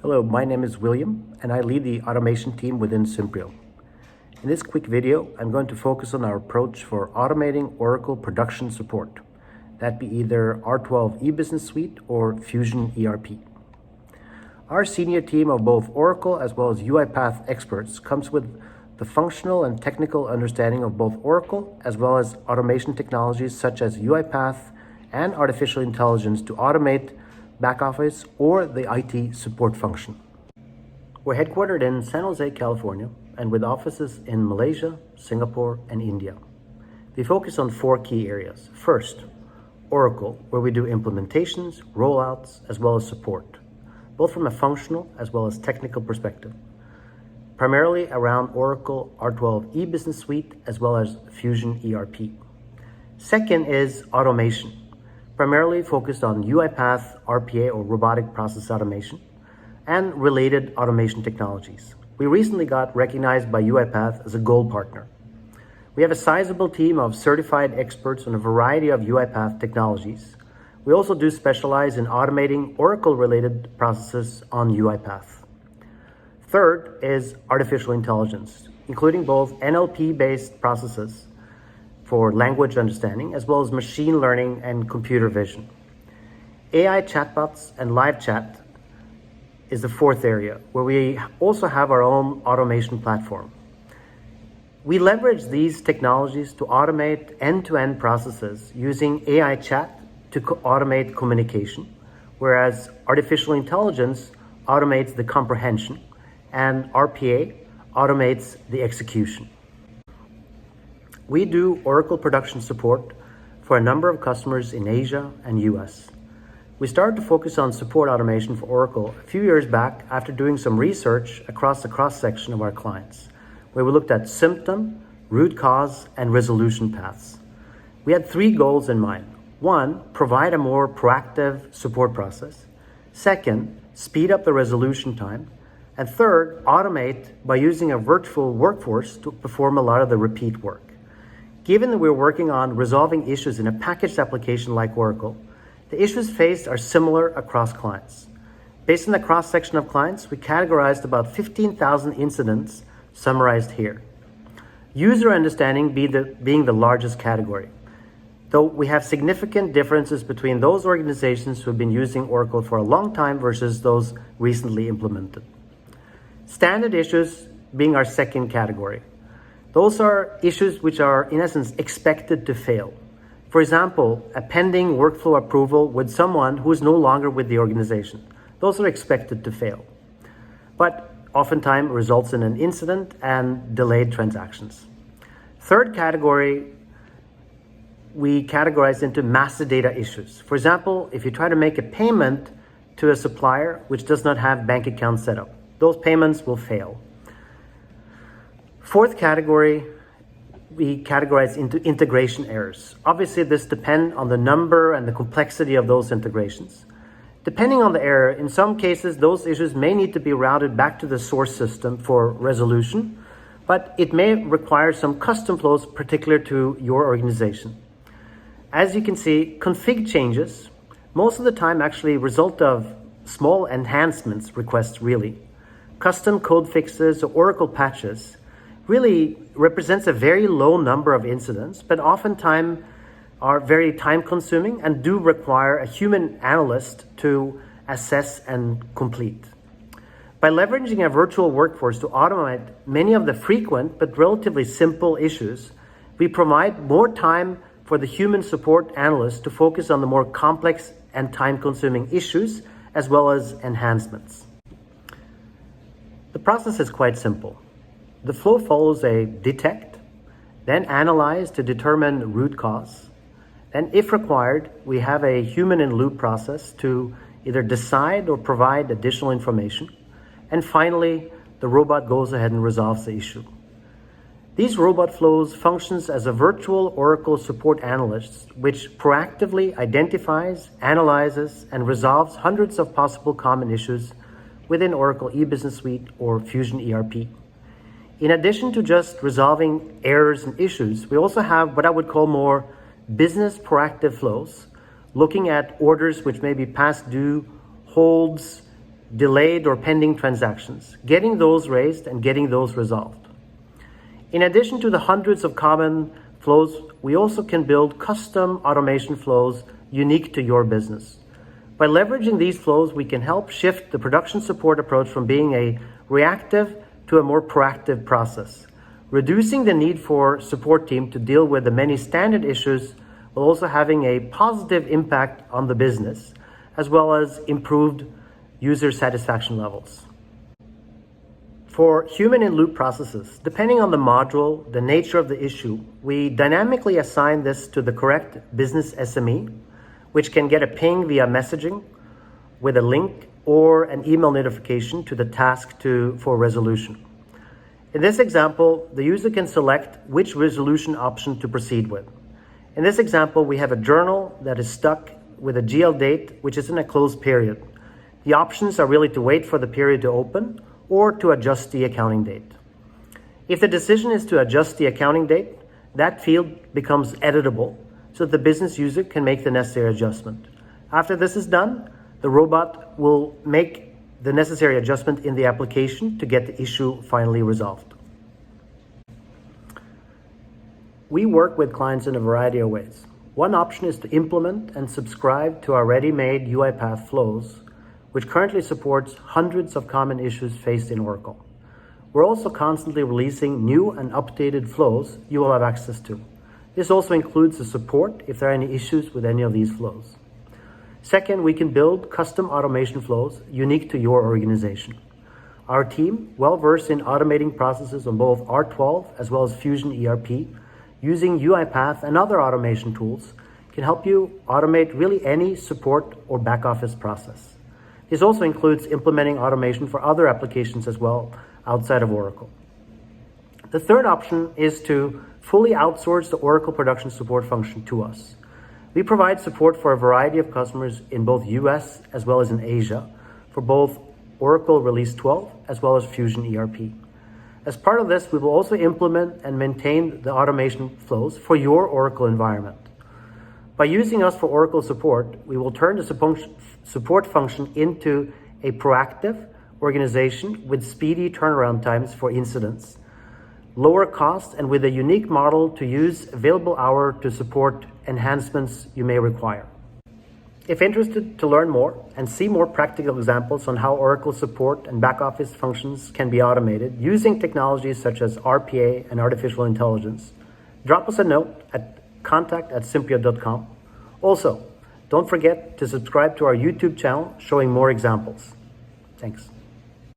Hello, my name is William and I lead the automation team within Symprio. In this quick video, I'm going to focus on our approach for automating Oracle production support. That be either R12 eBusiness Suite or Fusion ERP. Our senior team of both Oracle as well as UiPath experts comes with the functional and technical understanding of both Oracle as well as automation technologies such as UiPath and artificial intelligence to automate back office or the IT support function. We're headquartered in San Jose, California, and with offices in Malaysia, Singapore, and India. We focus on 4 key areas. First, Oracle, where we do implementations, rollouts, as well as support, both from a functional as well as technical perspective, primarily around Oracle R12 eBusiness Suite as well as Fusion ERP. Second is automation, primarily focused on UiPath RPA or robotic process automation and related automation technologies. We recently got recognized by UiPath as a gold partner. We have a sizable team of certified experts on a variety of UiPath technologies. We also do specialize in automating Oracle-related processes on UiPath. Third is artificial intelligence, including both NLP-based processes for language understanding, as well as machine learning and computer vision. AI chatbots and live chat is the fourth area, where we also have our own automation platform. We leverage these technologies to automate end-to-end processes using AI chat to automate communication, whereas artificial intelligence automates the comprehension and RPA automates the execution. We do Oracle production support for a number of customers in Asia and US. We started to focus on support automation for Oracle a few years back after doing some research across the cross-section of our clients, where we looked at symptom, root cause, and resolution paths. We had 3 goals in mind. 1, provide a more proactive support process. 2nd, speed up the resolution time. And 3rd, automate by using a virtual workforce to perform a lot of the repeat work. Given that we're working on resolving issues in a packaged application like Oracle, the issues faced are similar across clients. Based on the cross-section of clients, we categorized about 15,000 incidents summarized here. User understanding being the largest category, though we have significant differences between those organizations who have been using Oracle for a long time versus those recently implemented. Standard issues being our second category. Those are issues which are, in essence, expected to fail. For example, a pending workflow approval with someone who is no longer with the organization. Those are expected to fail, but oftentimes results in an incident and delayed transactions. Third category, we categorize into master data issues. For example, if you try to make a payment to a supplier which does not have bank account set up, those payments will fail. Fourth category, we categorize into integration errors. Obviously, this depends on the number and the complexity of those integrations. Depending on the error, in some cases, those issues may need to be routed back to the source system for resolution, but it may require some custom flows particular to your organization. As you can see, config changes, most of the time actually result of small enhancements requests really. Custom code fixes or Oracle patches really represents a very low number of incidents, but oftentimes are very time consuming and do require a human analyst to assess and complete. By leveraging a virtual workforce to automate many of the frequent but relatively simple issues, we provide more time for the human support analyst to focus on the more complex and time consuming issues as well as enhancements. The process is quite simple. The flow follows a detect, then analyze to determine root cause. And if required, we have a human-in-loop process to either decide or provide additional information. And finally, the robot goes ahead and resolves the issue. These robot flows functions as a virtual Oracle support analyst, which proactively identifies, analyzes, and resolves hundreds of possible common issues within Oracle eBusiness Suite or Fusion ERP. In addition to just resolving errors and issues, we also have what I would call more business proactive flows, looking at orders which may be past due, holds, delayed or pending transactions, getting those raised and getting those resolved. In addition to the hundreds of common flows, we also can build custom automation flows unique to your business. By leveraging these flows, we can help shift the production support approach from being a reactive to a more proactive process, reducing the need for support team to deal with the many standard issues, while also having a positive impact on the business, as well as improved user satisfaction levels. For human-in-loop processes, depending on the module, the nature of the issue, we dynamically assign this to the correct business SME, which can get a ping via messaging with a link or an email notification to the task for resolution. In this example, the user can select which resolution option to proceed with. In this example, we have a journal that is stuck with a GL date, which is in a closed period. The options are really to wait for the period to open or to adjust the accounting date. If the decision is to adjust the accounting date, that field becomes editable so that the business user can make the necessary adjustment. After this is done, the robot will make the necessary adjustment in the application to get the issue finally resolved. We work with clients in a variety of ways. One option is to implement and subscribe to our ready-made UiPath flows, which currently supports hundreds of common issues faced in Oracle. We're also constantly releasing new and updated flows you will have access to. This also includes the support if there are any issues with any of these flows. Second, we can build custom automation flows unique to your organization. Our team, well-versed in automating processes on both R12 as well as Fusion ERP, using UiPath and other automation tools, can help you automate really any support or back office process. This also includes implementing automation for other applications as well outside of Oracle. The third option is to fully outsource the Oracle production support function to us. We provide support for a variety of customers in both US as well as in Asia for both Oracle Release 12 as well as Fusion ERP. As part of this, we will also implement and maintain the automation flows for your Oracle environment. By using us for Oracle support, we will turn the support function into a proactive organization with speedy turnaround times for incidents, lower costs, and with a unique model to use available hour to support enhancements you may require. If interested to learn more and see more practical examples on how Oracle support and back office functions can be automated using technologies such as RPA and artificial intelligence, drop us a note at contact@symprio.com. Also, don't forget to subscribe to our YouTube channel showing more examples. Thanks.